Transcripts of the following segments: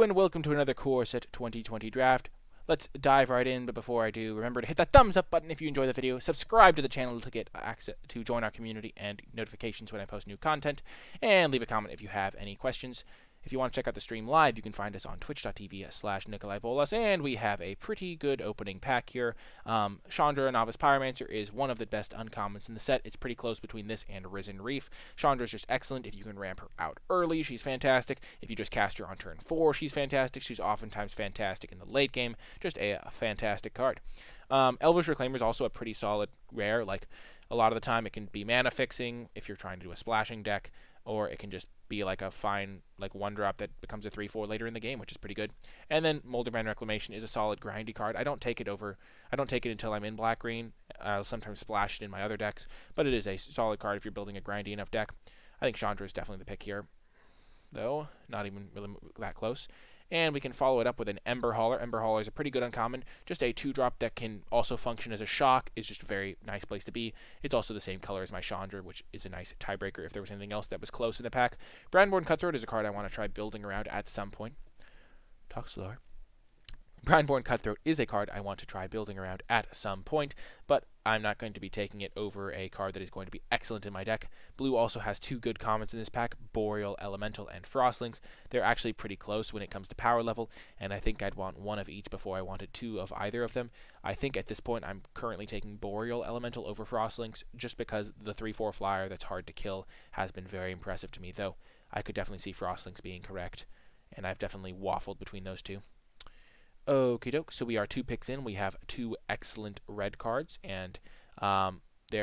Hello and welcome to another Core Set 2020 draft. Let's dive right in, but before I do, remember to hit that thumbs up button if you enjoy the video, subscribe to the channel to get access to join our community and notifications when I post new content, and leave a comment if you have any questions. If you want to check out the stream live, you can find us on twitch.tv/NicolaiBolas, and we have a pretty good opening pack here. Chandra, Novice Pyromancer, is one of the best uncommons in the set. It's pretty close between this and Risen Reef. Chandra is just excellent if you can ramp her out early. She's fantastic. If you just cast her on turn 4, she's fantastic. She's oftentimes fantastic in the late game. Just a fantastic card. Elvish Reclaimer is also a pretty solid rare. Like, a lot of the time it can be mana fixing if you're trying to do a splashing deck, or it can just be like a fine like 1-drop that becomes a 3/4 later in the game, which is pretty good. And then Moldervan Reclamation is a solid grindy card. I don't take it until I'm in black-green. I'll sometimes splash it in my other decks, but it is a solid card if you're building a grindy enough deck. I think Chandra is definitely the pick here, though not even really that close. And we can follow it up with an Ember Hauler. Ember Hauler is a pretty good uncommon. Just a 2-drop that can also function as a shock. Is just a very nice place to be. It's also the same color as my Chandra, which is a nice tiebreaker if there was anything else that was close in the pack. Brandborn Cutthroat is a card I want to try building around at some point. Talk slower. Brandborn Cutthroat is a card I want to try building around at some point, but I'm not going to be taking it over a card that is going to be excellent in my deck. Blue also has 2 good commons in this pack, Boreal Elemental and Frostlings. They're actually pretty close when it comes to power level, and I think I'd want 1 of each before I wanted 2 of either of them. I think at this point I'm currently taking Boreal Elemental over Frostlings, just because the 3/4 flyer that's hard to kill has been very impressive to me, though I could definitely see Frostlings being correct, and I've definitely waffled between those two. Okie doke, so we are 2 picks in. We have 2 excellent red cards, and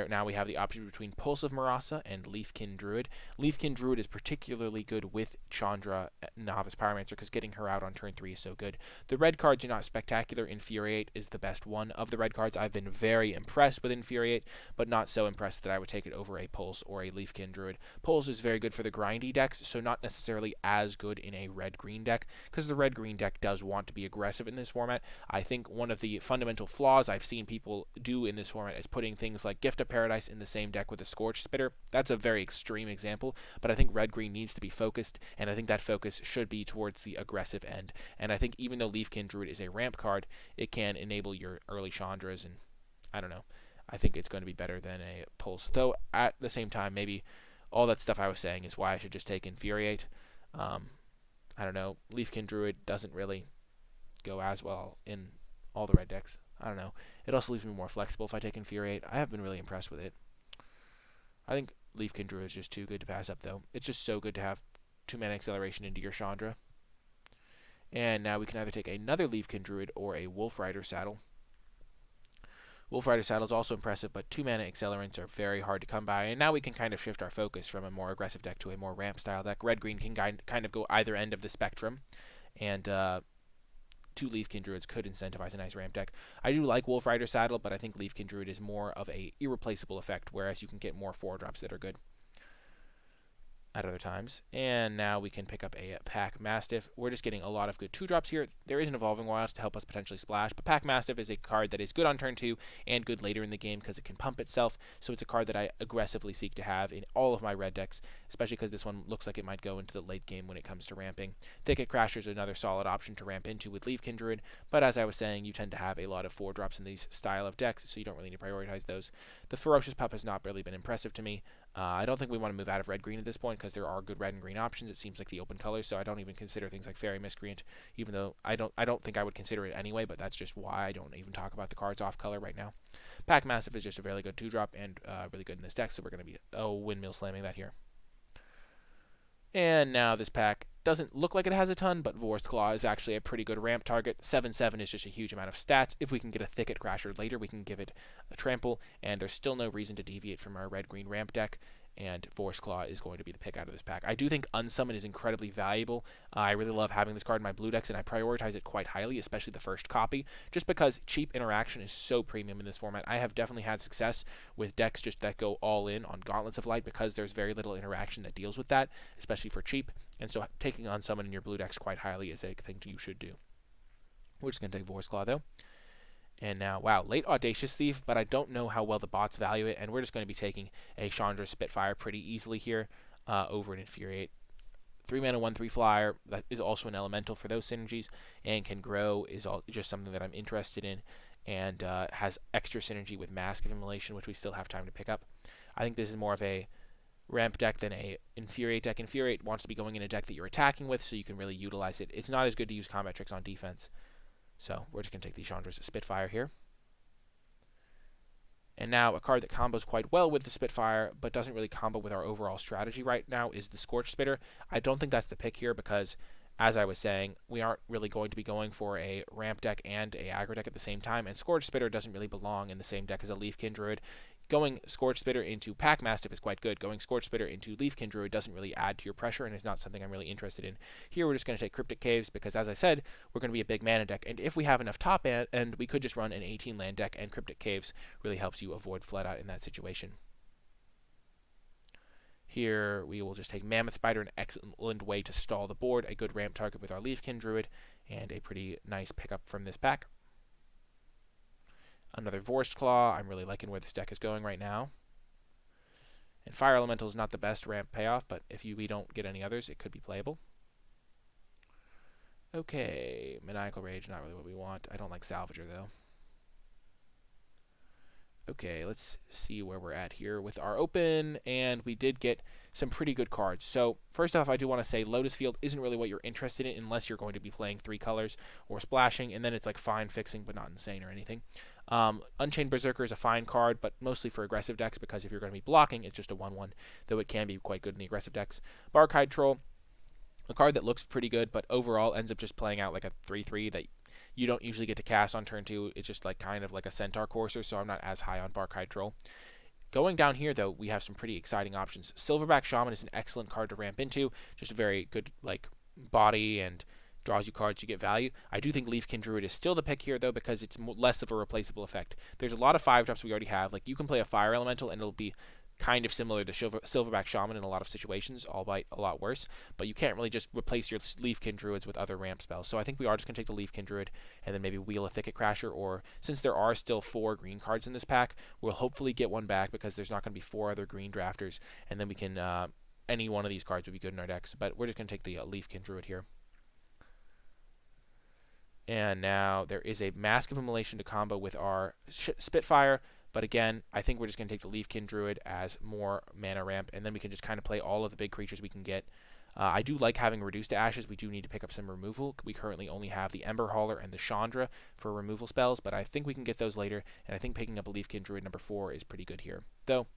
now we have the option between Pulse of Marasa and Leafkin Druid. Leafkin Druid is particularly good with Chandra, Novice Pyromancer, because getting her out on turn 3 is so good. The red cards are not spectacular. Infuriate is the best one of the red cards. I've been very impressed with Infuriate, but not so impressed that I would take it over a Pulse or a Leafkin Druid. Pulse is very good for the grindy decks, so not necessarily as good in a red-green deck, because the red-green deck does want to be aggressive in this format. I think one of the fundamental flaws I've seen people do in this format is putting things like Gift of Paradise in the same deck with a Scorch Spitter. That's a very extreme example, but I think red-green needs to be focused, and I think that focus should be towards the aggressive end. And I think even though Leafkin Druid is a ramp card, it can enable your early Chandras, and I don't know. I think it's going to be better than a Pulse. Though, at the same time, maybe all that stuff I was saying is why I should just take Infuriate. I don't know. Leafkin Druid doesn't really go as well in all the red decks. I don't know. It also leaves me more flexible if I take Infuriate. I have been really impressed with it. I think Leafkin Druid is just too good to pass up, though. It's just so good to have 2-mana acceleration into your Chandra. And now we can either take another Leafkin Druid or a Wolf Rider Saddle. Wolf Rider Saddle is also impressive, but 2-mana accelerants are very hard to come by. And now we can kind of shift our focus from a more aggressive deck to a more ramp-style deck. Red-green can kind of go either end of the spectrum. And 2 Leafkin Druids could incentivize a nice ramp deck. I do like Wolf Rider Saddle, but I think Leafkin Druid is more of a irreplaceable effect, whereas you can get more 4-drops that are good at other times. And now we can pick up a Pack Mastiff. We're just getting a lot of good 2-drops here. There is an Evolving Wilds to help us potentially splash, but Pack Mastiff is a card that is good on turn 2 and good later in the game because it can pump itself, so it's a card that I aggressively seek to have in all of my red decks, especially because this one looks like it might go into the late game when it comes to ramping. Thicket Crasher is another solid option to ramp into with Leafkin Druid, but as I was saying, you tend to have a lot of 4-drops in these style of decks, so you don't really need to prioritize those. The Ferocious Pup has not really been impressive to me. I don't think we want to move out of red-green at this point because there are good red and green options. It seems like the open colors, so I don't even consider things like Fairy Miscreant, even though I don't think I would consider it anyway, but that's just why I don't even talk about the cards off color right now. Pack Mastiff is just a really good 2-drop and really good in this deck, so we're going to be windmill slamming that here. And now this pack doesn't look like it has a ton, but Vorst Claw is actually a pretty good ramp target. 7/7 is just a huge amount of stats. If we can get a Thicket Crasher later, we can give it a trample, and there's still no reason to deviate from our red-green ramp deck, and Vorst Claw is going to be the pick out of this pack. I do think Unsummon is incredibly valuable. I really love having this card in my blue decks, and I prioritize it quite highly, especially the first copy, just because cheap interaction is so premium in this format. I have definitely had success with decks just that go all in on Gauntlets of Light because there's very little interaction that deals with that, especially for cheap, and so taking Unsummon in your blue decks quite highly is a thing you should do. We're just going to take Vorst Claw, though. And now, wow, late Audacious Thief, but I don't know how well the bots value it, and we're just going to be taking a Chandra Spitfire pretty easily here over an Infuriate. 3 mana 1/3 flyer that is also an elemental for those synergies, and can grow is all just something that I'm interested in, and has extra synergy with Mask of Immolation, which we still have time to pick up. I think this is more of a ramp deck than a Infuriate deck. Infuriate wants to be going in a deck that you're attacking with, so you can really utilize it. It's not as good to use combat tricks on defense. So we're just going to take the Chandra's Spitfire here. And now a card that combos quite well with the Spitfire, but doesn't really combo with our overall strategy right now, is the Scorch Spitter. I don't think that's the pick here because, as I was saying, we aren't really going to be going for a ramp deck and a aggro deck at the same time, and Scorch Spitter doesn't really belong in the same deck as a Leafkin Druid. Going Scorch Spitter into Pack Mastiff is quite good. Going Scorch Spitter into Leafkin Druid doesn't really add to your pressure and is not something I'm really interested in. Here we're just going to take Cryptic Caves because, as I said, we're going to be a big mana deck, and if we have enough top end, we could just run an 18 land deck, and Cryptic Caves really helps you avoid Flood Out in that situation. Here we will just take Mammoth Spider, an excellent way to stall the board, a good ramp target with our Leafkin Druid, and a pretty nice pickup from this pack. Another Vorst Claw. I'm really liking where this deck is going right now. And Fire Elemental is not the best ramp payoff, but if we don't get any others, it could be playable. Okay, Maniacal Rage, not really what we want. I don't like Salvager, though. Okay, let's see where we're at here with our open, and we did get some pretty good cards. So first off, I do want to say Lotus Field isn't really what you're interested in unless you're going to be playing 3 colors or splashing, and then it's like fine fixing but not insane or anything. Unchained Berserker is a fine card, but mostly for aggressive decks because if you're going to be blocking, it's just a 1/1, though it can be quite good in the aggressive decks. Barkhide Troll, a card that looks pretty good, but overall ends up just playing out like a 3/3 that you don't usually get to cast on turn 2. It's just like kind of like a Centaur Courser, so I'm not as high on Barkhide Troll. Going down here, though, we have some pretty exciting options. Silverback Shaman is an excellent card to ramp into, just a very good like body and draws you cards, you get value. I do think Leafkin Druid is still the pick here, though, because it's less of a replaceable effect. There's a lot of 5-drops we already have. Like, you can play a Fire Elemental, and it'll be kind of similar to Silverback Shaman in a lot of situations, albeit a lot worse. But you can't really just replace your Leafkin Druids with other ramp spells. So I think we are just going to take the Leafkin Druid and then maybe wheel a Thicket Crasher, or since there are still 4 green cards in this pack, we'll hopefully get one back because there's not going to be 4 other green drafters, and then we can, any one of these cards would be good in our decks. But we're just going to take the Leafkin Druid here. And now there is a Mask of Immolation to combo with our Spitfire. But again, I think we're just going to take the Leafkin Druid as more mana ramp, and then we can just kind of play all of the big creatures we can get. I do like having Reduced to Ashes. We do need to pick up some removal. We currently only have the Ember Hauler and the Chandra for removal spells, but I think we can get those later, and I think picking up a Leafkin Druid number 4 is pretty good here. Though,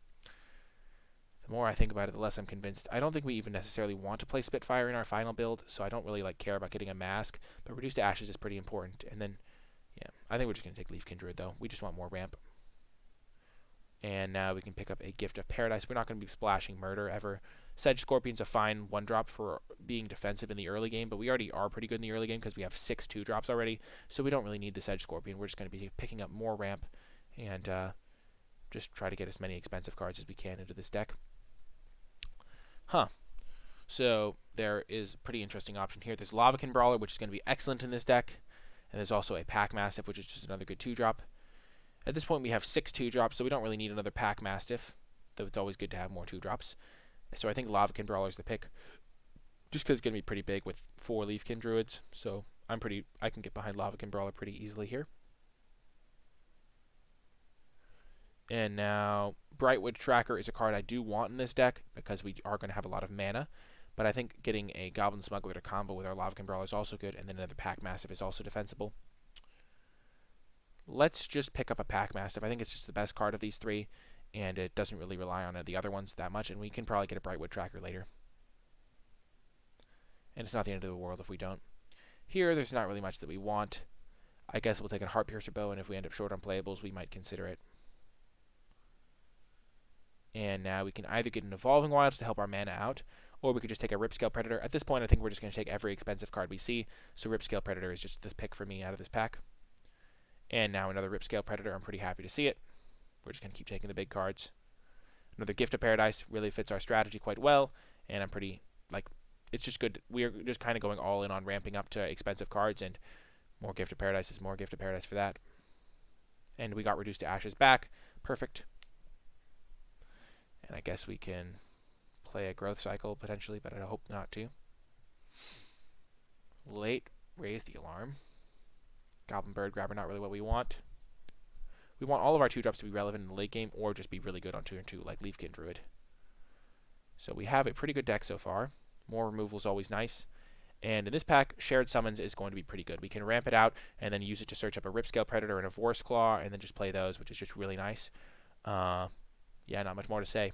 the more I think about it, the less I'm convinced. I don't think we even necessarily want to play Spitfire in our final build, so I don't really care about getting a Mask, but Reduced to Ashes is pretty important. And then, yeah, I think we're just going to take Leafkin Druid, though. We just want more ramp. And now we can pick up a Gift of Paradise. We're not going to be splashing Murder ever. Sedge Scorpion's a fine 1-drop for being defensive in the early game, but we already are pretty good in the early game because we have 6 2-drops already, so we don't really need the Sedge Scorpion. We're just going to be picking up more ramp and just try to get as many expensive cards as we can into this deck. So there is a pretty interesting option here. There's Lavakin Brawler, which is going to be excellent in this deck, and there's also a Pack Mastiff, which is just another good 2-drop. At this point, we have 6 2-drops, so we don't really need another Pack Mastiff, though it's always good to have more 2-drops. So I think Lavakin Brawler is the pick, just because it's going to be pretty big with 4 Leafkin Druids. So I can get behind Lavakin Brawler pretty easily here. And now Brightwood Tracker is a card I do want in this deck because we are going to have a lot of mana. But I think getting a Goblin Smuggler to combo with our Lavakin Brawler is also good, and then another Pack Mastiff is also defensible. Let's just pick up a Pack Mastiff. I think it's just the best card of these 3, and it doesn't really rely on the other ones that much, and we can probably get a Brightwood Tracker later. And it's not the end of the world if we don't. Here, there's not really much that we want. I guess we'll take a Heartpiercer Bow, and if we end up short on playables, we might consider it. And now we can either get an Evolving Wilds to help our mana out, or we could just take a Ripscale Predator. At this point, I think we're just going to take every expensive card we see, so Ripscale Predator is just the pick for me out of this pack. And now another Ripscale Predator. I'm pretty happy to see it. We're just going to keep taking the big cards. Another Gift of Paradise really fits our strategy quite well, and I'm pretty, it's just good. We're just kind of going all in on ramping up to expensive cards, and more Gift of Paradise is more Gift of Paradise for that. And we got Reduced to Ashes back. Perfect. And I guess we can play a Growth Cycle potentially, but I hope not to. Late, raise the alarm. Goblin Bird Grabber, not really what we want. We want all of our 2-drops to be relevant in the late game, or just be really good on 2 and 2, like Leafkin Druid. So we have a pretty good deck so far. More removal is always nice. And in this pack, Shared Summons is going to be pretty good. We can ramp it out and then use it to search up a Ripscale Predator and a Vorse Claw, and then just play those, which is just really nice. Yeah, not much more to say.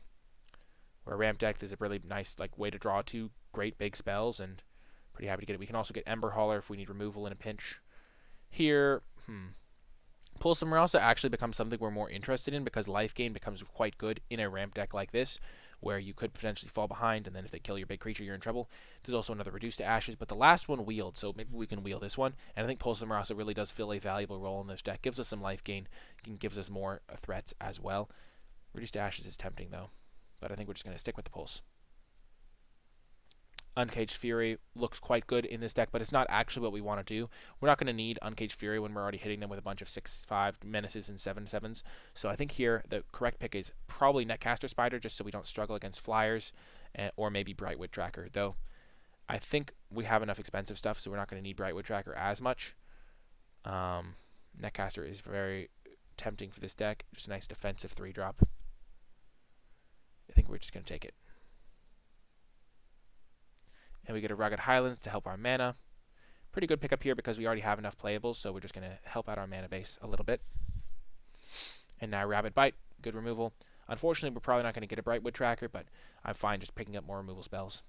Where a ramp deck is a really nice way to draw 2 great big spells, and pretty happy to get it. We can also get Ember Hauler if we need removal in a pinch. Here, Pulse of Marasa actually becomes something we're more interested in, because life gain becomes quite good in a ramp deck like this, where you could potentially fall behind, and then if they kill your big creature, you're in trouble. There's also another Reduce to Ashes, but the last one wheeled, so maybe we can wheel this one. And I think Pulse of Marasa really does fill a valuable role in this deck. Gives us some life gain, and gives us more threats as well. Reduce to Ashes is tempting, though, but I think we're just going to stick with the Pulse. Uncaged Fury looks quite good in this deck, but it's not actually what we want to do. We're not going to need Uncaged Fury when we're already hitting them with a bunch of 6/5 menaces and 7/7s. So I think here the correct pick is probably Netcaster Spider, just so we don't struggle against flyers, or maybe Brightwood Tracker. Though I think we have enough expensive stuff, so we're not going to need Brightwood Tracker as much. Netcaster is very tempting for this deck. Just a nice defensive 3-drop. I think we're just going to take it. And we get a Rugged Highlands to help our mana. Pretty good pickup here because we already have enough playables, so we're just going to help out our mana base a little bit. And now Rabid Bite, good removal. Unfortunately, we're probably not going to get a Brightwood Tracker, but I'm fine just picking up more removal spells.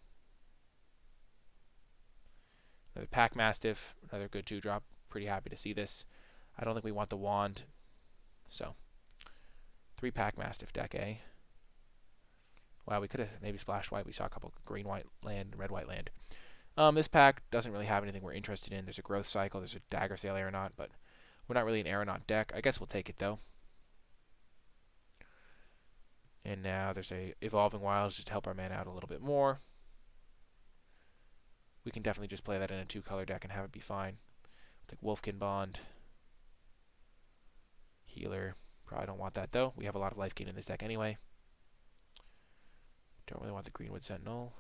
Another Pack Mastiff, another good 2-drop. Pretty happy to see this. I don't think we want the Wand, so 3 Pack Mastiff deck, eh? Wow, we could have maybe splashed white. We saw a couple green-white land, red-white land. This pack doesn't really have anything we're interested in. There's a Growth Cycle, there's a Dagger Sail Aeronaut, but we're not really an Aeronaut deck. I guess we'll take it, though. And now there's a Evolving Wilds just to help our mana out a little bit more. We can definitely just play that in a 2-color deck and have it be fine. Like Wolfkin Bond. Healer. Probably don't want that, though. We have a lot of life gain in this deck anyway. Don't really want the Greenwood Sentinel.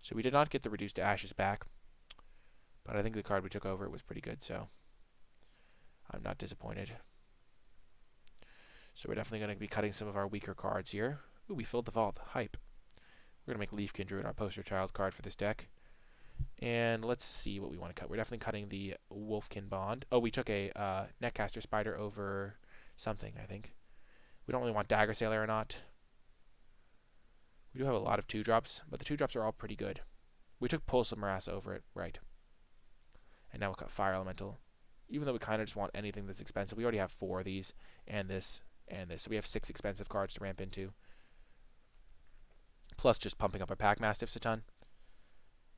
So we did not get the Reduced to Ashes back, but I think the card we took over was pretty good, so I'm not disappointed. So we're definitely going to be cutting some of our weaker cards here. Ooh, we filled the vault. Hype. We're going to make Leafkin Druid our poster child card for this deck. And let's see what we want to cut. We're definitely cutting the Wolfkin Bond. Oh, we took a Netcaster Spider over something, I think. We don't really want Dagger Sail Aeronaut. We do have a lot of 2-drops, but the 2-drops are all pretty good. We took Pulse of Marasa over it, right. And now we'll cut Fire Elemental. Even though we kind of just want anything that's expensive. We already have 4 of these, and this, and this. So we have 6 expensive cards to ramp into. Plus just pumping up our Pack Mastiffs a ton.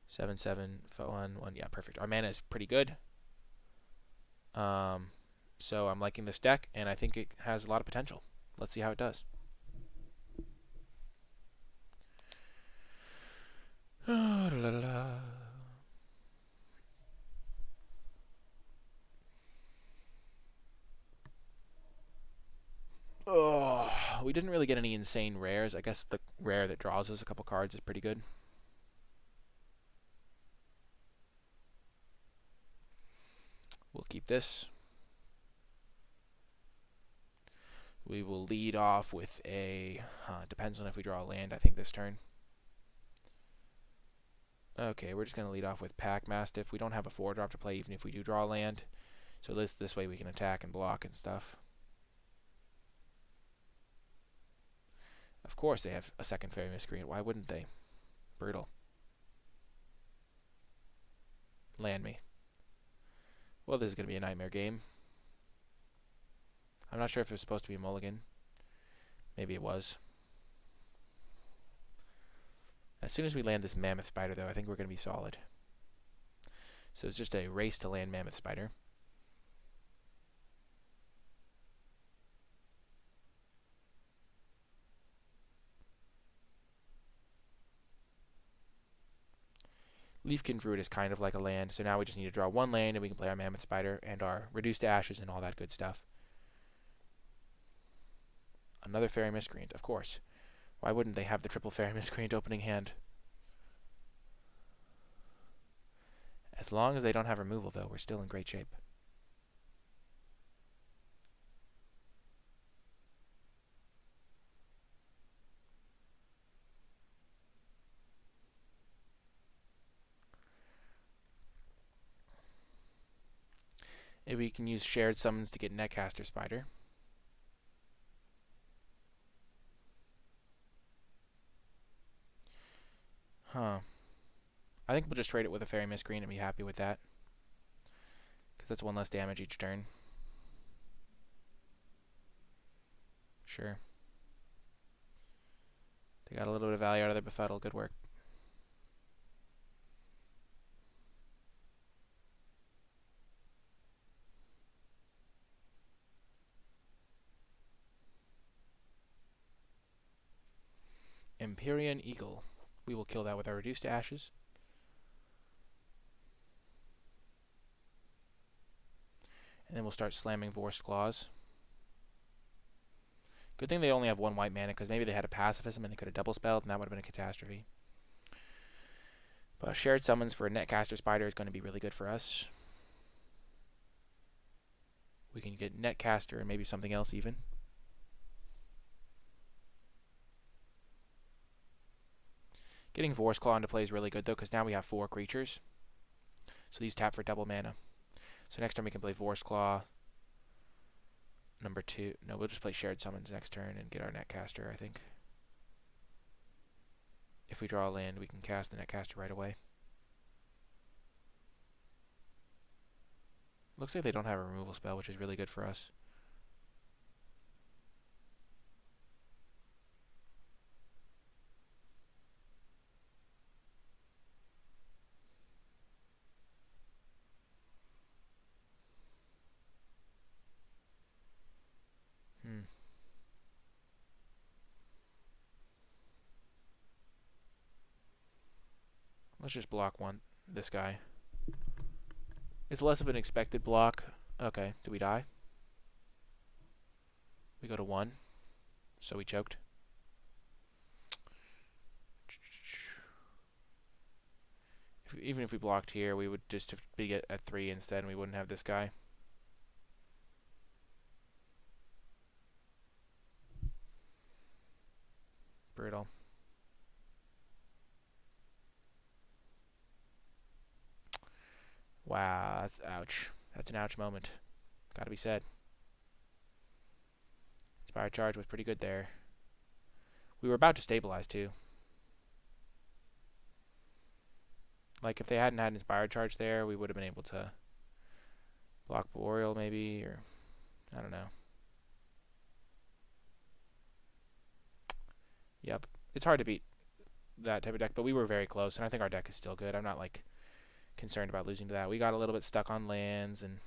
7, 7, 1, 1. Yeah, perfect. Our mana is pretty good. So I'm liking this deck, and I think it has a lot of potential. Let's see how it does. Oh, we didn't really get any insane rares. I guess the rare that draws us a couple cards is pretty good. We'll keep this. We will lead off with a... depends on if we draw a land, I think, this turn. Okay, we're just going to lead off with Pack Mastiff. We don't have a 4-drop to play even if we do draw a land. So this way we can attack and block and stuff. Of course they have a second Fairy Miscreant. Why wouldn't they? Brutal. Land me. Well, this is going to be a nightmare game. I'm not sure if it was supposed to be a mulligan. Maybe it was. As soon as we land this Mammoth Spider, though, I think we're going to be solid. So it's just a race to land Mammoth Spider. Leafkin Druid is kind of like a land, so now we just need to draw 1 land and we can play our Mammoth Spider and our Reduced to Ashes and all that good stuff. Another Fairy Miscreant, of course. Why wouldn't they have the triple fairy miscreant opening hand? As long as they don't have removal, though, we're still in great shape. Maybe we can use shared summons to get Netcaster Spider. Huh. I think we'll just trade it with a Fairy Miscreant and be happy with that. Because that's one less damage each turn. Sure. They got a little bit of value out of their Befuddle. Good work. Empyrean Eagle. We will kill that with our reduced ashes. And then we'll start slamming Vorst Claws. Good thing they only have one white mana, because maybe they had a Pacifism and they could have double spelled, and that would have been a catastrophe. But shared summons for a Netcaster Spider is going to be really good for us. We can get Netcaster and maybe something else even. Getting Vorst Claw into play is really good, though, because now we have 4 creatures. So these tap for double mana. So next turn we can play Vorst Claw. Number 2. No, we'll just play Shared Summons next turn and get our Netcaster, I think. If we draw a land, we can cast the Netcaster right away. Looks like they don't have a removal spell, which is really good for us. Let's just block this guy. It's less of an expected block. Okay, do we die? We go to 1. So we choked. Even if we blocked here, we would just be at 3 instead, and we wouldn't have this guy. Brutal. Wow, that's ouch. That's an ouch moment. Gotta be said. Inspired Charge was pretty good there. We were about to stabilize, too. Like, if they hadn't had an Inspired Charge there, we would have been able to block Boreal, maybe, or I don't know. Yep. It's hard to beat that type of deck, but we were very close, and I think our deck is still good. I'm not, like, concerned about losing to that. We got a little bit stuck on lands, and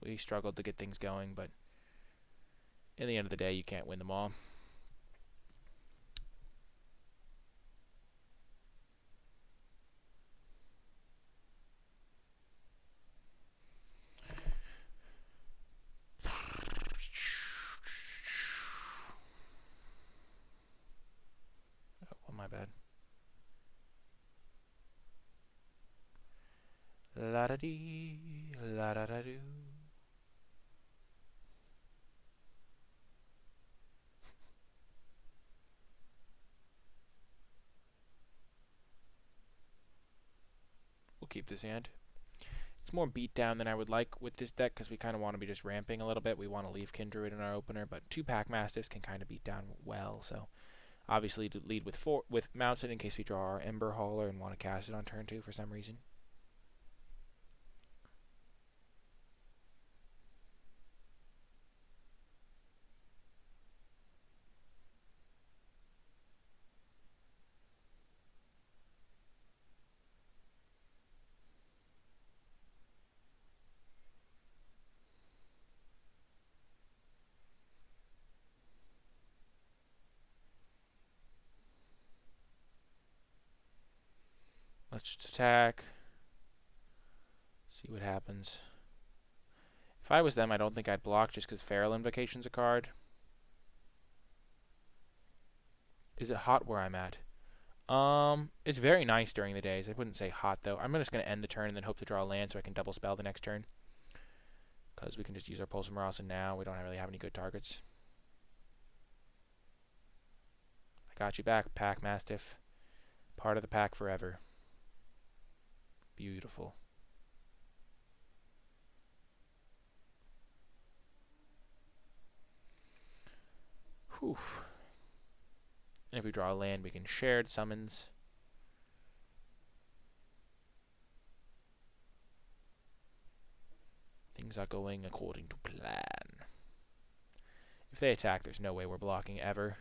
we struggled to get things going, but in the end of the day, you can't win them all. Oh, my bad. La-da-dee, la-da-da-doo. We'll keep this hand. It's more beatdown than I would like with this deck, because we kind of want to be just ramping a little bit. We want to leave Kindred in our opener, but 2 Packmastiffs can kind of beat down well, so obviously to lead with Mounted in case we draw our Ember Hauler and want to cast it on turn 2 for some reason. Let's just attack. See what happens. If I was them, I don't think I'd block just because Feral Invocation's a card. Is it hot where I'm at? It's very nice during the days. I wouldn't say hot, though. I'm just going to end the turn and then hope to draw a land so I can double spell the next turn. Because we can just use our Pulse of Morales, and now we don't really have any good targets. I got you back, Pack Mastiff. Part of the pack forever. Beautiful. Whew. And if we draw a land, we can shared summons. Things are going according to plan. If they attack, there's no way we're blocking ever.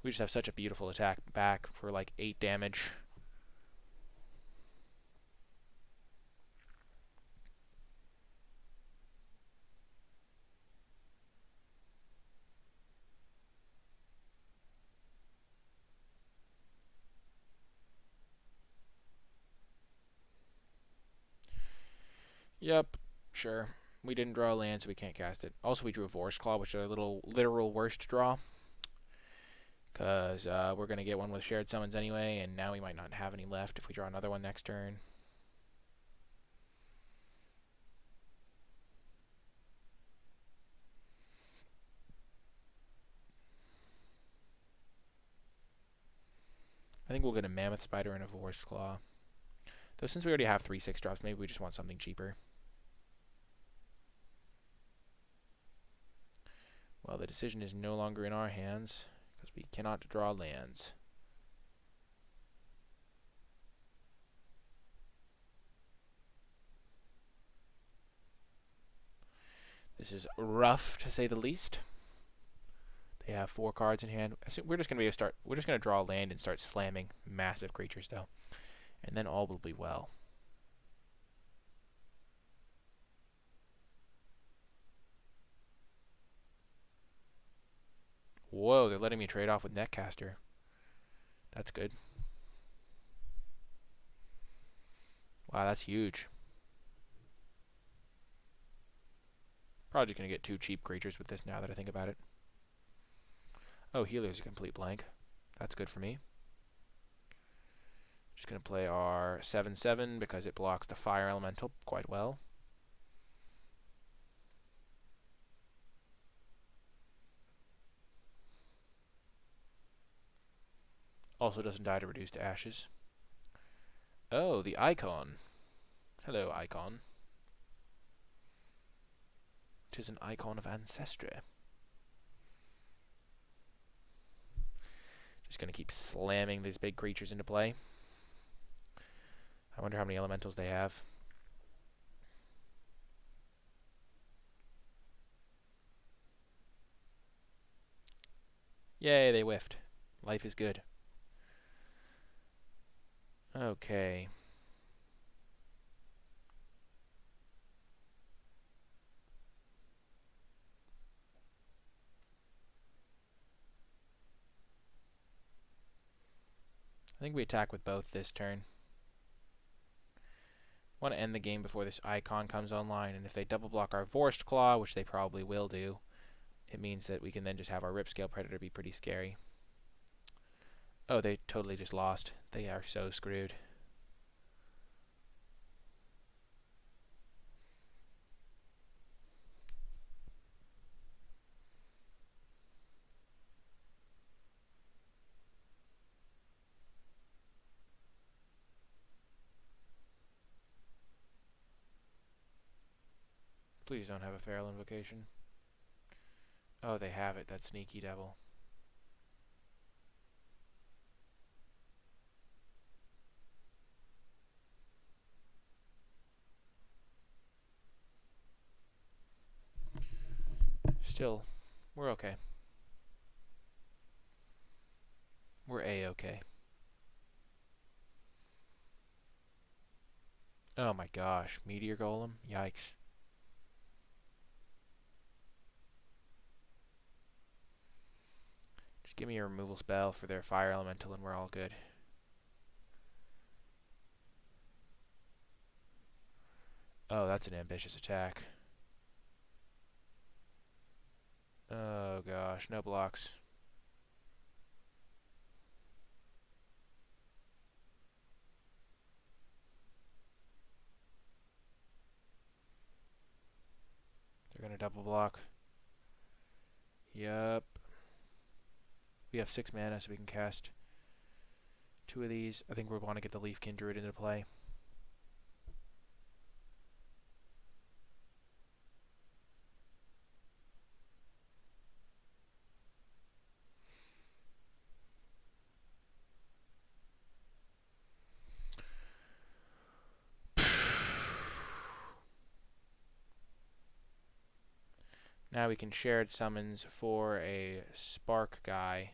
We just have such a beautiful attack back for like 8 damage. Yep, sure. We didn't draw a land, so we can't cast it. Also, we drew a Vorst Claw, which is our little literal worst draw. Because we're going to get one with shared summons anyway, and now we might not have any left if we draw another one next turn. I think we'll get a Mammoth Spider and a Vorst Claw. Though since we already have 3 6-drops, maybe we just want something cheaper. Well, the decision is no longer in our hands, because we cannot draw lands. This is rough, to say the least. They have 4 cards in hand. We're just going to draw a land and start slamming massive creatures, though. And then all will be well. Whoa, they're letting me trade off with Netcaster. That's good. Wow, that's huge. Probably just going to get 2 cheap creatures with this now that I think about it. Oh, Healer's a complete blank. That's good for me. Just going to play our 7/7 because it blocks the Fire Elemental quite well. Also doesn't die to reduce to ashes. Oh, the Icon. Hello, Icon. It is an icon of ancestry. Just going to keep slamming these big creatures into play. I wonder how many elementals they have. Yay, they whiffed. Life is good. Okay. I think we attack with both this turn. Want to end the game before this Icon comes online, and if they double block our Vorst Claw, which they probably will do, it means that we can then just have our Ripscale Predator be pretty scary. Oh, they totally just lost. They are so screwed. Please don't have a Feral Invocation. Oh, they have it. That sneaky devil. Still, we're okay. We're A-okay. Oh my gosh. Meteor Golem? Yikes. Just give me a removal spell for their Fire Elemental and we're all good. Oh, that's an ambitious attack. Oh gosh, no blocks. double block. Yup. We have 6 mana, so we can cast 2 of these. I think we want to get the Leafkin Druid into play. Now we can shared summons for a Spark guy.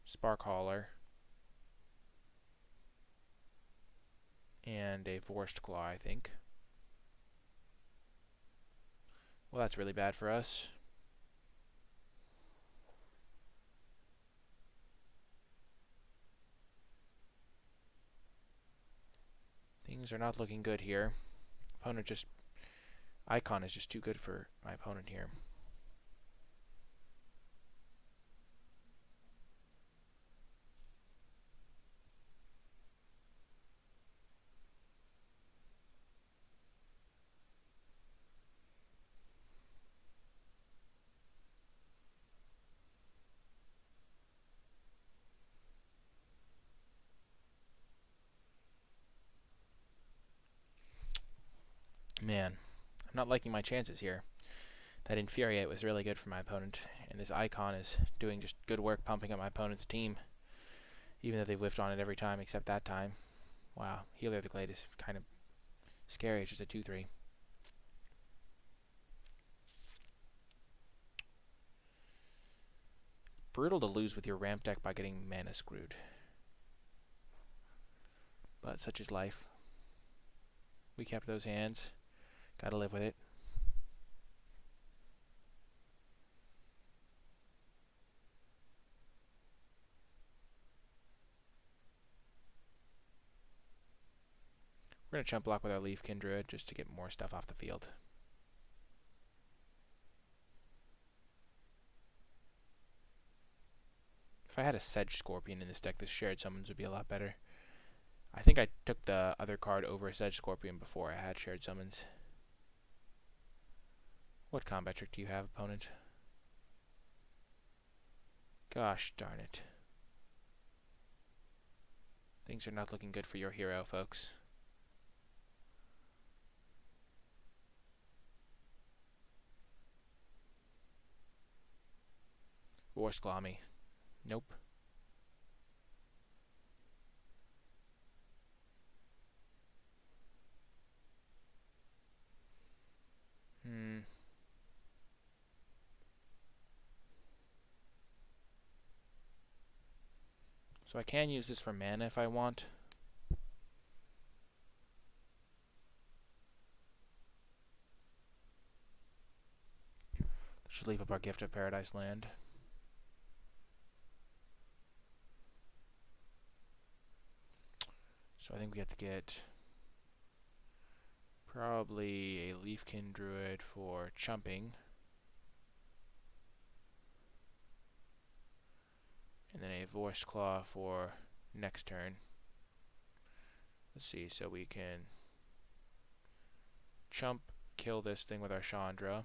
Spark Hauler. And a Vorst Claw, I think. Well, that's really bad for us. Things are not looking good here. Opponent just... Icon is just too good for my opponent here. Man, I'm not liking my chances here. That Infuriate was really good for my opponent, and this Icon is doing just good work pumping up my opponent's team, even though they've whiffed on it every time except that time. Wow, Healer of the Glade is kind of scary. It's just a 2/3. Brutal to lose with your ramp deck by getting mana screwed. But such is life. We kept those hands. Gotta live with it. We're going to chump block with our Leafkin Druid just to get more stuff off the field. If I had a Sedge Scorpion in this deck, this shared summons would be a lot better. I think I took the other card over a Sedge Scorpion before I had shared summons. What combat trick do you have, opponent? Gosh darn it. Things are not looking good for your hero, folks. Vorst Claw me. Nope. So I can use this for mana if I want. Should leave up our Gift of Paradise land. So I think we have to get probably a Leafkin Druid for chumping. And then a Vorst Claw for next turn. Let's see, so we can chump, kill this thing with our Chandra.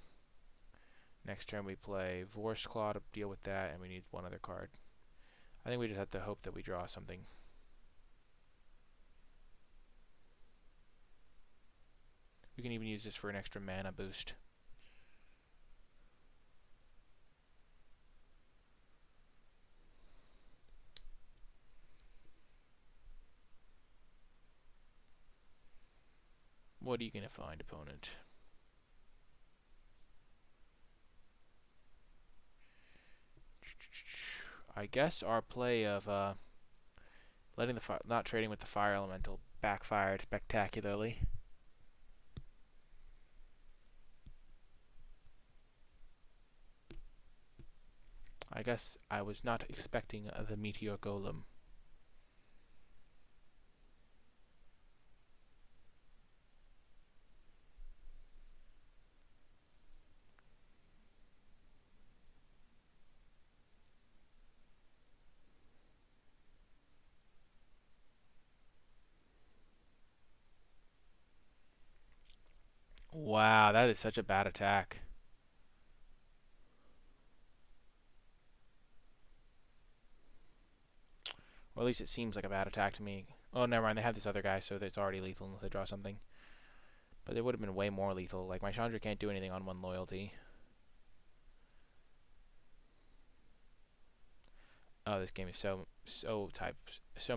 Next turn we play Vorst Claw to deal with that, and we need one other card. I think we just have to hope that we draw something. We can even use this for an extra mana boost. What are you going to find, opponent? I guess our play of letting the not trading with the fire elemental backfired spectacularly. I guess I was not expecting the Meteor Golem. Wow, that is such a bad attack. Or at least it seems like a bad attack to me. Oh, never mind. They have this other guy, so it's already lethal unless they draw something. But it would have been way more lethal. Like, my Chandra can't do anything on 1 loyalty. Oh, this game is so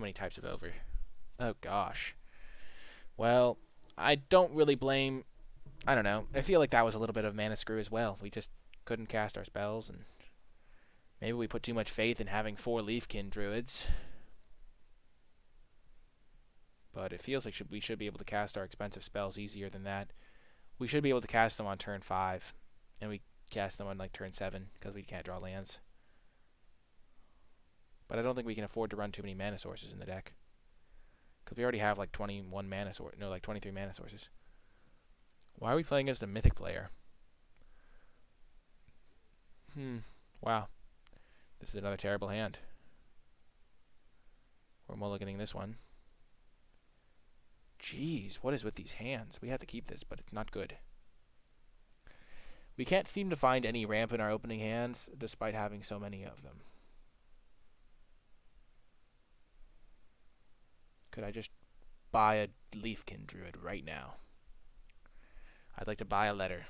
many types of over. Oh, gosh. Well, I don't really blame... I don't know. I feel like that was a little bit of mana screw as well. We just couldn't cast our spells, and maybe we put too much faith in having 4 Leafkin Druids. But it feels like we should be able to cast our expensive spells easier than that. We should be able to cast them on turn 5, and we cast them on like turn 7 because we can't draw lands. But I don't think we can afford to run too many mana sources in the deck, because we already have like 21 mana sources. No, like 23 mana sources. Why are we playing against a mythic player? Wow. This is another terrible hand. We're mulliganing this one. Jeez, what is with these hands? We have to keep this, but it's not good. We can't seem to find any ramp in our opening hands, despite having so many of them. Could I just buy a Leafkin Druid right now? I'd like to buy a letter.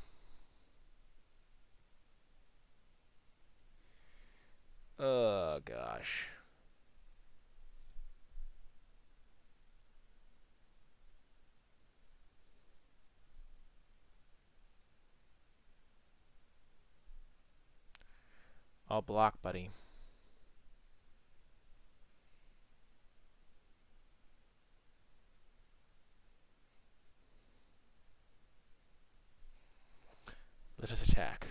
Oh, gosh. I'll block, buddy. Let us attack.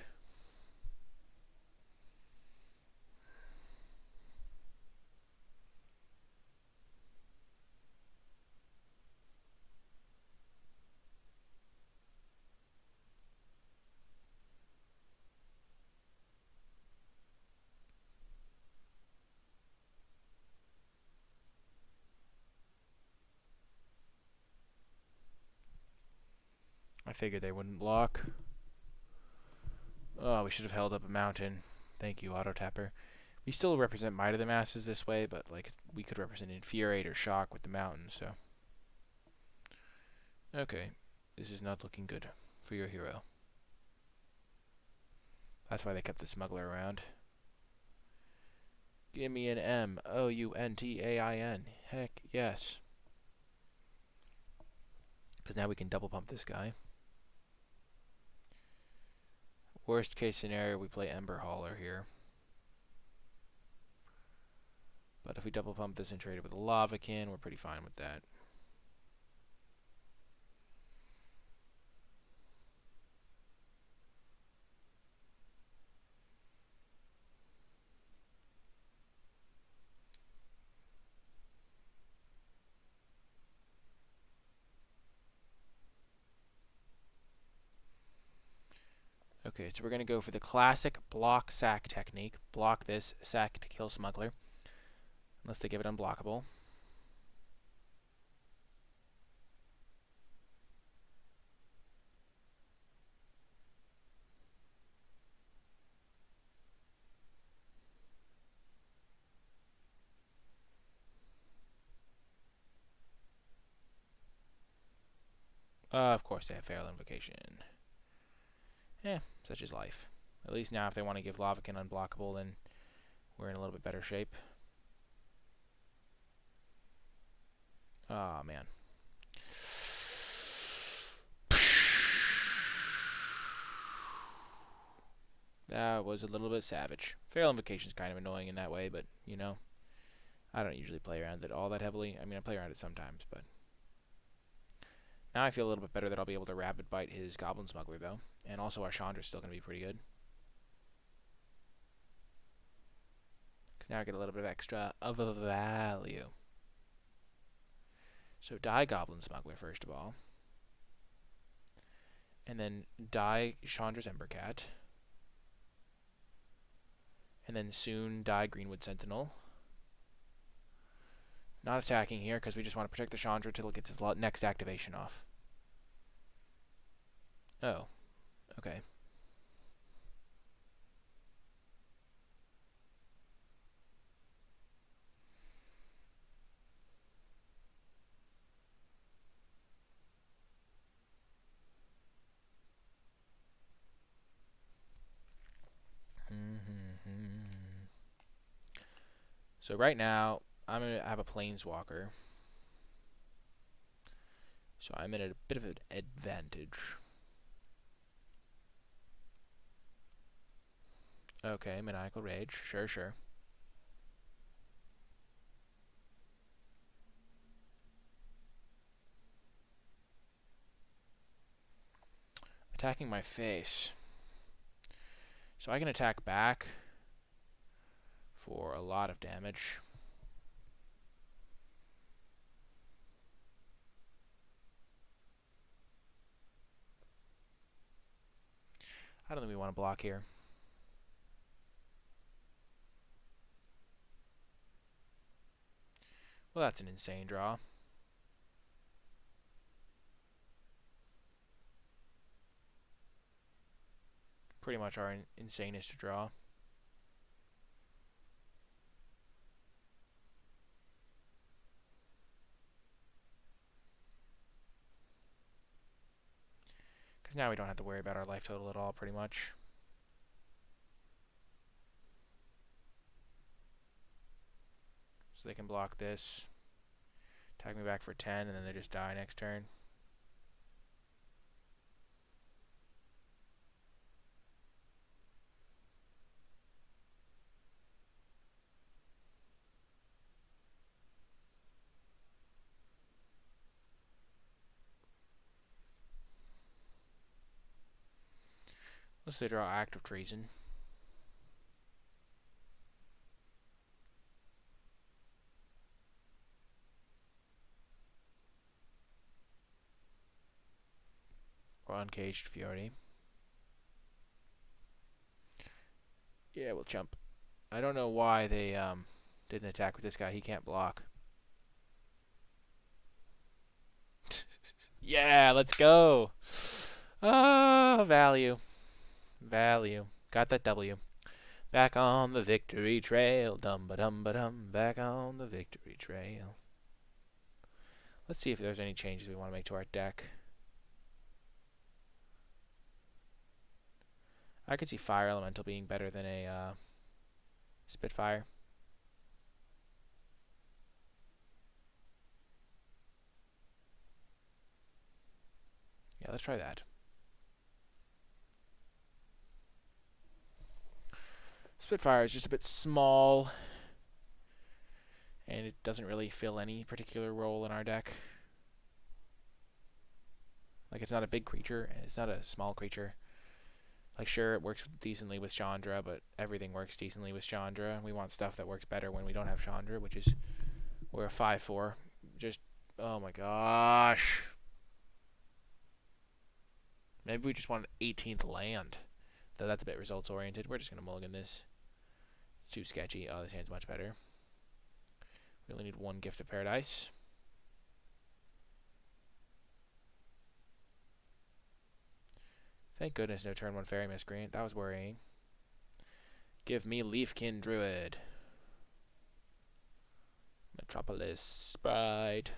I figured they wouldn't block. Oh, we should have held up a mountain. Thank you, Auto Tapper. We still represent Might of the Masses this way, but like we could represent Infuriate or Shock with the mountain, so. Okay, this is not looking good for your hero. That's why they kept the smuggler around. Give me an MOUNTAIN. Heck yes. Because now we can double pump this guy. Worst case scenario, we play Ember Hauler here. But if we double pump this and trade it with a Lavakin, we're pretty fine with that. Okay, so we're going to go for the classic block sack technique. Block this, sack to kill Smuggler. Unless they give it unblockable. Of course they have Feral Invocation. Such is life. At least now if they want to give Lavakin unblockable, then we're in a little bit better shape. Oh, man. That was a little bit savage. Feral Invocation is kind of annoying in that way, but, you know, I don't usually play around it all that heavily. I mean, I play around it sometimes, but... Now I feel a little bit better that I'll be able to Rapid Bite his Goblin Smuggler, though. And also our Chandra's still going to be pretty good. Because now I get a little bit of extra of a value. So die Goblin Smuggler, first of all. And then die Chandra's Embercat. And then soon die Greenwood Sentinel. Not attacking here, because we just want to protect the Chandra till it gets its next activation off. Oh, okay. So right now, I'm going to have a Planeswalker. So I'm at a bit of an advantage. Okay, Maniacal Rage. Sure, sure. Attacking my face. So I can attack back for a lot of damage. I don't think we want to block here. Well, that's an insane draw. Pretty much our insanest draw. Because now we don't have to worry about our life total at all, pretty much. So they can block this. Attack me back for 10, and then they just die next turn. Let's say draw Act of Treason. Or Uncaged Fury. Yeah, we'll jump. I don't know why they didn't attack with this guy. He can't block. Yeah, let's go. Value. Value. Got that W. Back on the victory trail. Dum-ba-dum-ba-dum. Back on the victory trail. Let's see if there's any changes we want to make to our deck. I could see Fire Elemental being better than a Spitfire. Yeah, let's try that. Spitfire is just a bit small, and it doesn't really fill any particular role in our deck. Like, it's not a big creature, and it's not a small creature. Like, sure, it works decently with Chandra, but everything works decently with Chandra. We want stuff that works better when we don't have Chandra, which is, we're a 5/4. Just, oh my gosh. Maybe we just want an 18th land. Though that's a bit results oriented. We're just going to mulligan this. It's too sketchy. Oh, this hand's much better. We only need one Gift of Paradise. Thank goodness no turn 1 Fairy Miscreant. That was worrying. Give me Leafkin Druid. Metropolis Sprite.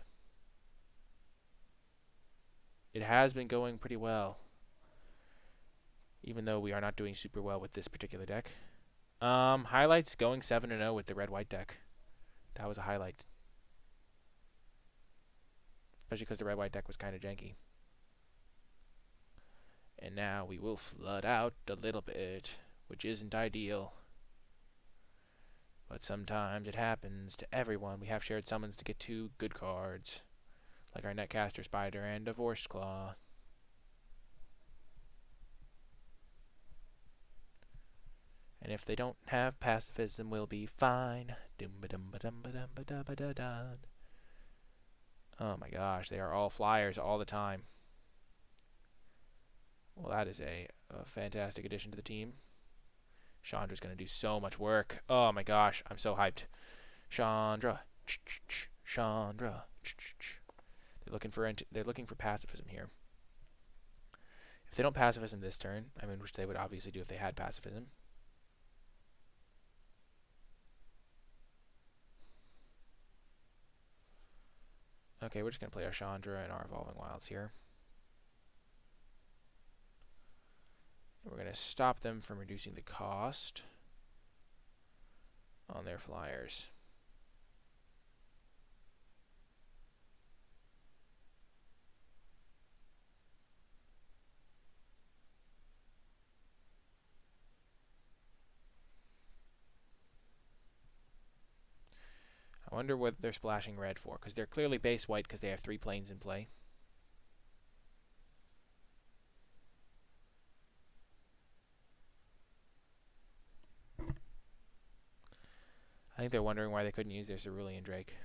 It has been going pretty well, even though we are not doing super well with this particular deck. Highlights going 7-0 with the red-white deck. That was a highlight. Especially because the red-white deck was kind of janky. And now we will flood out a little bit, which isn't ideal. But sometimes it happens to everyone. We have shared summons to get 2 good cards, like our Netcaster Spider and Divorce Claw. And if they don't have pacifism, we'll be fine. Oh my gosh, they are all flyers all the time. Well, that is a fantastic addition to the team. Chandra's going to do so much work. Oh my gosh, I'm so hyped. Chandra. Chandra. They're looking for pacifism here. If they don't pacifism this turn, I mean, which they would obviously do if they had pacifism. Okay, we're just going to play our Chandra and our Evolving Wilds here. And we're going to stop them from reducing the cost on their flyers. I wonder what they're splashing red for, because they're clearly base white because they have 3 planes in play. I think they're wondering why they couldn't use their Cerulean Drake.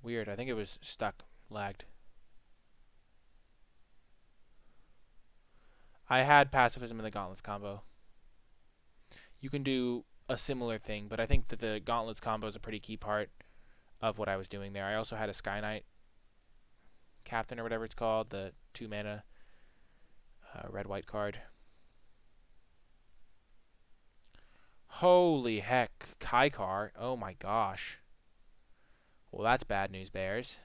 Weird, I think it was stuck, lagged. I had pacifism in the Gauntlets combo. You can do a similar thing, but I think that the Gauntlets combo is a pretty key part of what I was doing there. I also had a Sky Knight Captain or whatever it's called, the 2 mana red-white card. Holy heck, Kaikar. Oh my gosh. Well, that's bad news, Bears.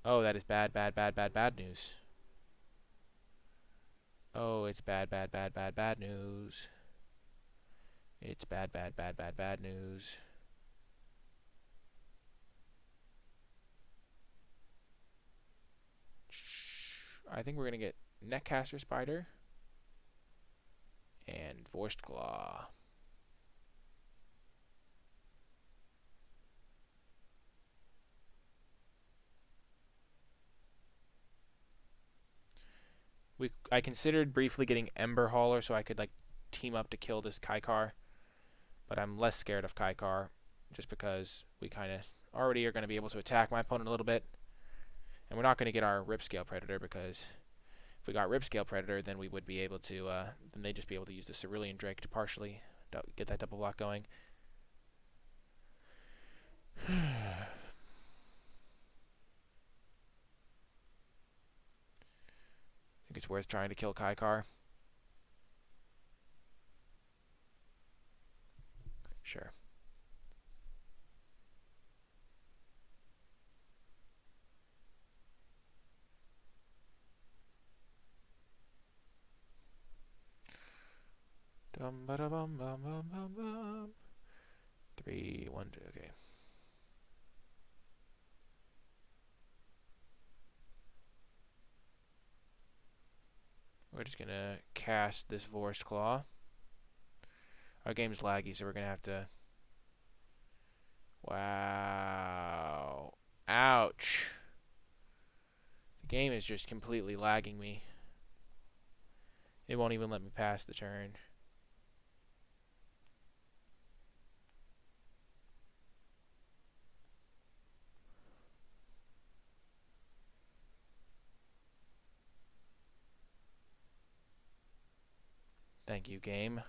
Oh, that is bad, bad, bad, bad, bad news. Oh, it's bad, bad, bad, bad, bad news. It's bad, bad, bad, bad, bad news. I think we're going to get Netcaster Spider and Voiced Claw. I considered briefly getting Ember Hauler so I could like team up to kill this Kaikar, but I'm less scared of Kaikar just because we kind of already are going to be able to attack my opponent a little bit, and we're not going to get our Ripscale Predator because if we got Ripscale Predator, then we would be able to then they'd just be able to use the Cerulean Drake to partially get that double block going. I think it's worth trying to kill Kaikar. Sure. Dum ba da bum bum bum bum bum. 3, 1, 2. Okay. We're just gonna cast this Vorst Claw. Our game's laggy, so we're gonna have to. Wow. Ouch. The game is just completely lagging me. It won't even let me pass the turn. Thank you, game.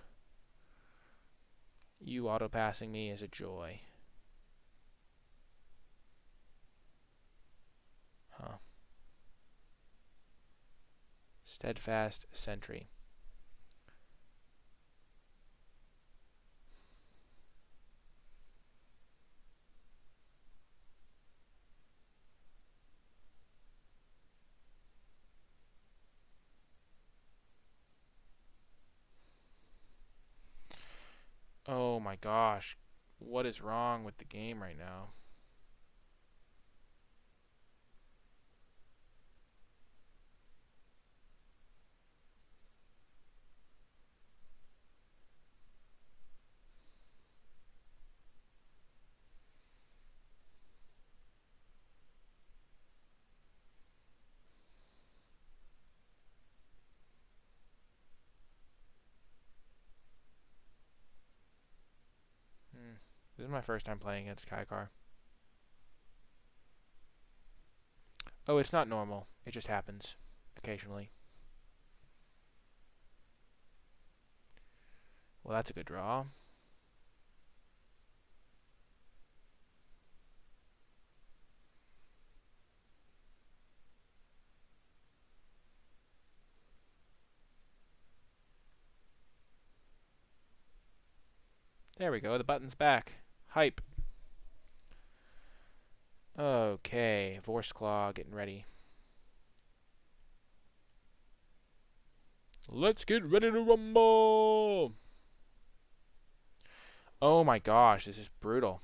You auto-passing me is a joy. Huh. Steadfast Sentry. Oh my gosh. What is wrong with the game right now? This is my first time playing against Kaikar. Oh, it's not normal. It just happens occasionally. Well, that's a good draw. There we go. The button's back. Hype. Okay. Vorse Claw getting ready. Let's get ready to rumble! Oh my gosh, this is brutal.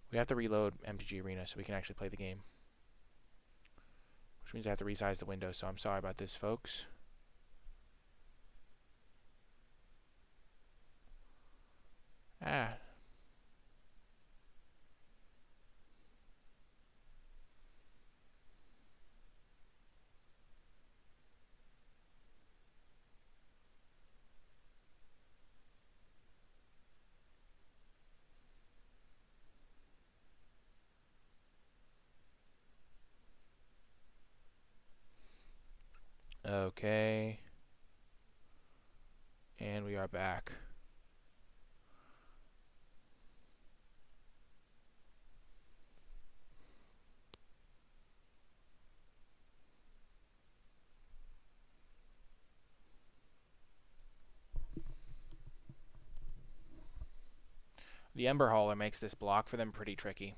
We have to reload MTG Arena so we can actually play the game. Which means I have to resize the window, so I'm sorry about this, folks. Ah. Okay. And we are back. The Ember Hauler makes this block for them pretty tricky.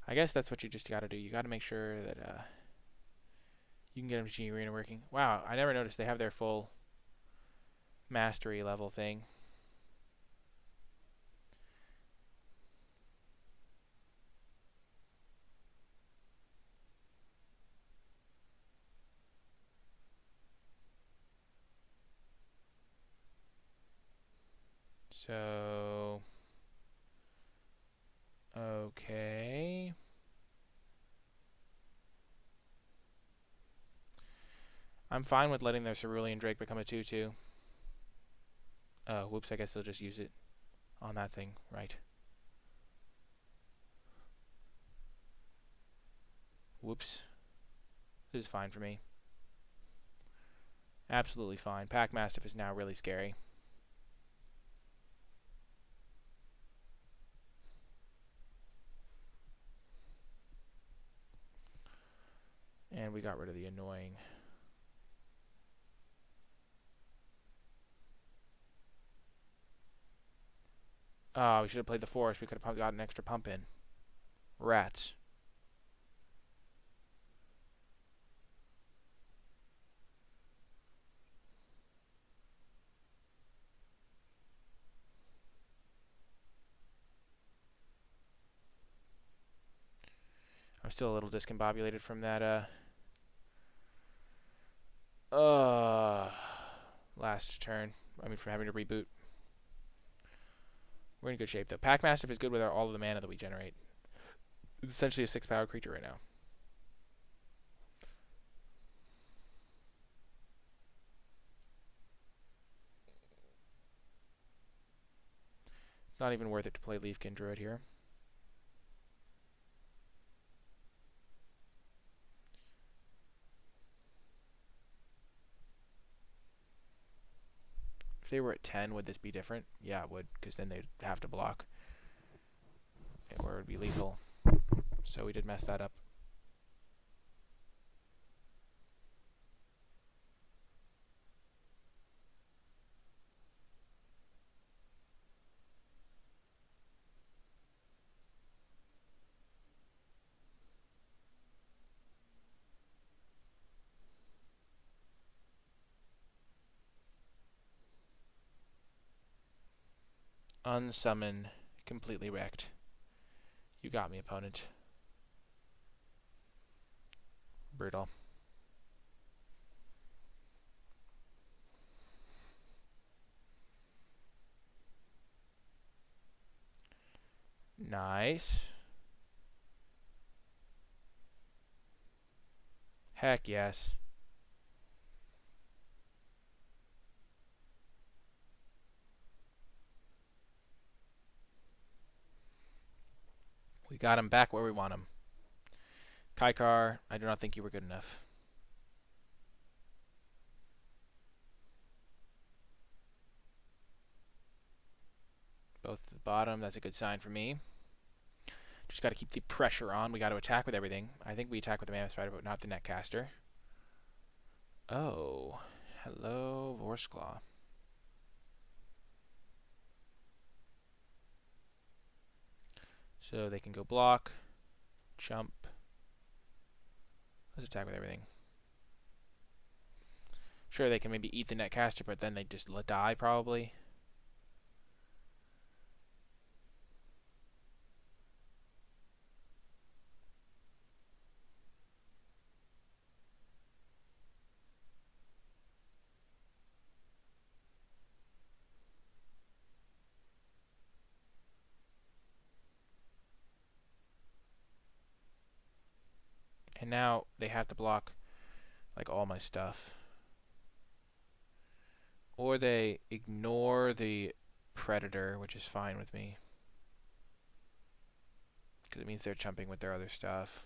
I guess that's what you just gotta do. You gotta make sure that you can get MTG Arena working. Wow, I never noticed they have their full mastery level thing. So, okay. I'm fine with letting their Cerulean Drake become a 2/2. Oh, whoops, I guess they'll just use it on that thing, right. Whoops. This is fine for me. Absolutely fine. Pack Mastiff is now really scary. And we got rid of the annoying. Oh, we should have played the Forest. We could have got an extra pump in. Rats. I'm still a little discombobulated from that, last turn. I mean, from having to reboot. We're in good shape, though. Pack Mastiff is good with all of the mana that we generate. It's essentially a 6-power creature right now. It's not even worth it to play Leafkin Druid here. If they were at 10, would this be different? Yeah, it would, because then they'd have to block. Or it would be lethal. So we did mess that up. Unsummon. Completely wrecked. You got me, opponent. Brutal. Nice. Heck yes. We got him back where we want him. Kaikar, I do not think you were good enough. Both at the bottom, that's a good sign for me. Just got to keep the pressure on. We got to attack with everything. I think we attack with the Mammoth Spider, but not the Netcaster. Oh, hello, Vorsclaw. So they can go block, jump. Let's attack with everything. Sure, they can maybe eat the Netcaster, but then they just die probably. And now they have to block like all my stuff. Or they ignore the Predator, which is fine with me. Because it means they're chumping with their other stuff.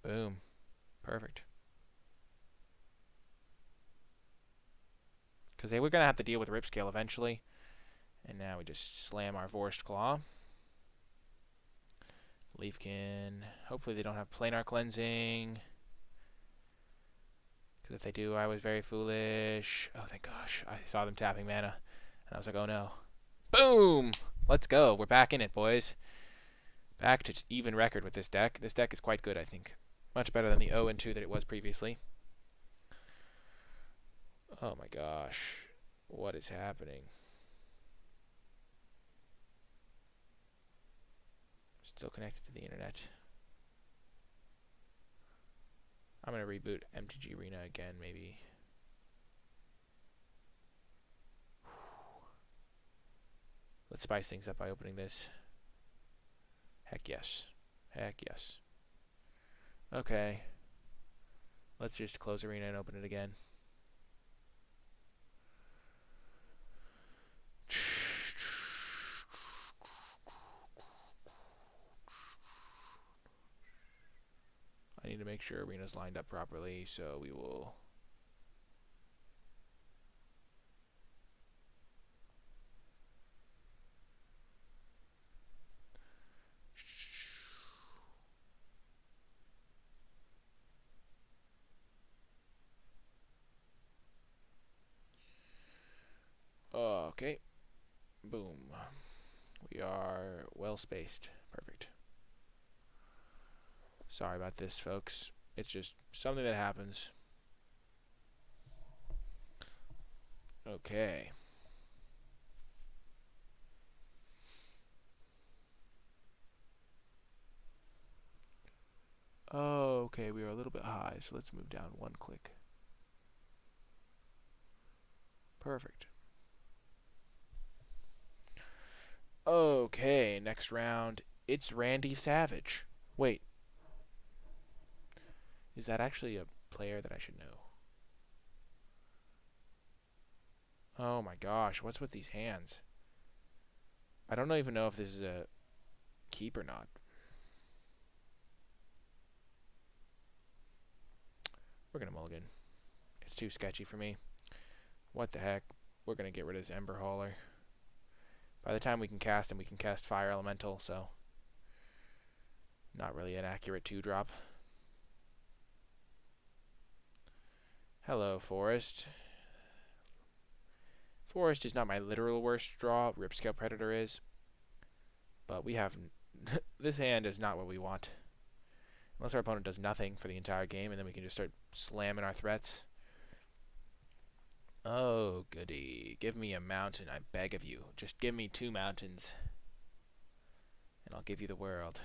Boom. Perfect. Because they were going to have to deal with Ripscale eventually. And now we just slam our Vorst Claw. Leafkin. Hopefully they don't have Planar Cleansing. Because if they do, I was very foolish. Oh, thank gosh. I saw them tapping mana. And I was like, oh no. Boom! Let's go. We're back in it, boys. Back to even record with this deck. This deck is quite good, I think. Much better than the 0-2 that it was previously. Oh my gosh. What is happening? Still connected to the internet. I'm going to reboot MTG Arena again, maybe. Let's spice things up by opening this. Heck yes. Heck yes. Okay. Let's just close Arena and open it again. I need to make sure Arena's lined up properly, so we will... Okay. Boom. We are well spaced. Perfect. Sorry about this, folks. It's just something that happens. Okay. Okay, we are a little bit high, so let's move down one click. Perfect. Okay, next round. It's Randy Savage. Wait. Is that actually a player that I should know? Oh my gosh, what's with these hands? I don't even know if this is a keep or not. We're going to mulligan. It's too sketchy for me. What the heck? We're going to get rid of this Ember Hauler. By the time we can cast him, we can cast Fire Elemental, so... Not really an accurate 2-drop. Hello, Forest. Forest is not my literal worst draw. Ripscale Predator is. But we have... this hand is not what we want. Unless our opponent does nothing for the entire game, and then we can just start slamming our threats. Oh, goody. Give me a mountain, I beg of you. Just give me 2 mountains, and I'll give you the world.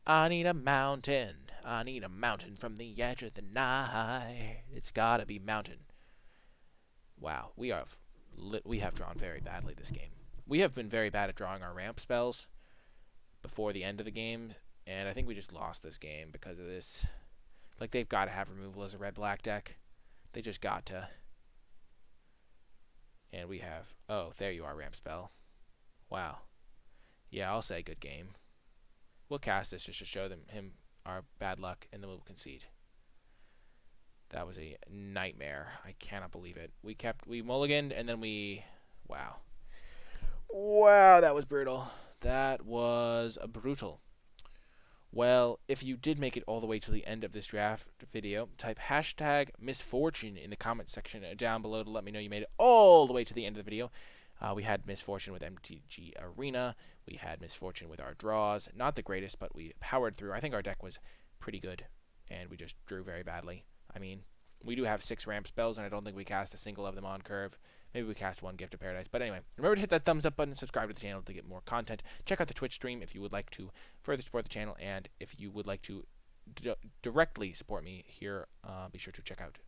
I need a mountain. I need a mountain from the edge of the night. It's gotta be mountain. Wow, we have drawn very badly this game. We have been very bad at drawing our ramp spells before the end of the game, and I think we just lost this game because of this. Like, they've got to have removal as a red-black deck. They just got to. And we have... Oh, there you are, ramp spell. Wow. Yeah, I'll say good game. We'll cast this just to show him our bad luck, and then we'll concede. That was a nightmare. I cannot believe it. We mulliganed, and then we... Wow. Wow, that was brutal. That was brutal. Well, if you did make it all the way to the end of this draft video, type hashtag misfortune in the comments section down below to let me know you made it all the way to the end of the video. We had misfortune with MTG Arena. We had misfortune with our draws. Not the greatest, but we powered through. I think our deck was pretty good, and we just drew very badly. I mean, we do have 6 ramp spells, and I don't think we cast a single of them on curve. Maybe we cast 1 Gift of Paradise. But anyway, remember to hit that thumbs up button, subscribe to the channel to get more content. Check out the Twitch stream if you would like to further support the channel, and if you would like to directly support me here, be sure to check out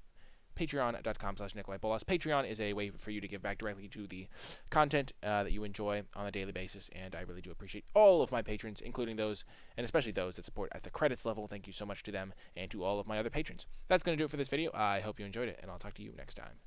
patreon.com/NicolaiBolas. Patreon is a way for you to give back directly to the content that you enjoy on a daily basis, and I really do appreciate all of my patrons, including those, and especially those that support at the credits level. Thank you so much to them and to all of my other patrons. That's going to do it for this video. I hope you enjoyed it, and I'll talk to you next time.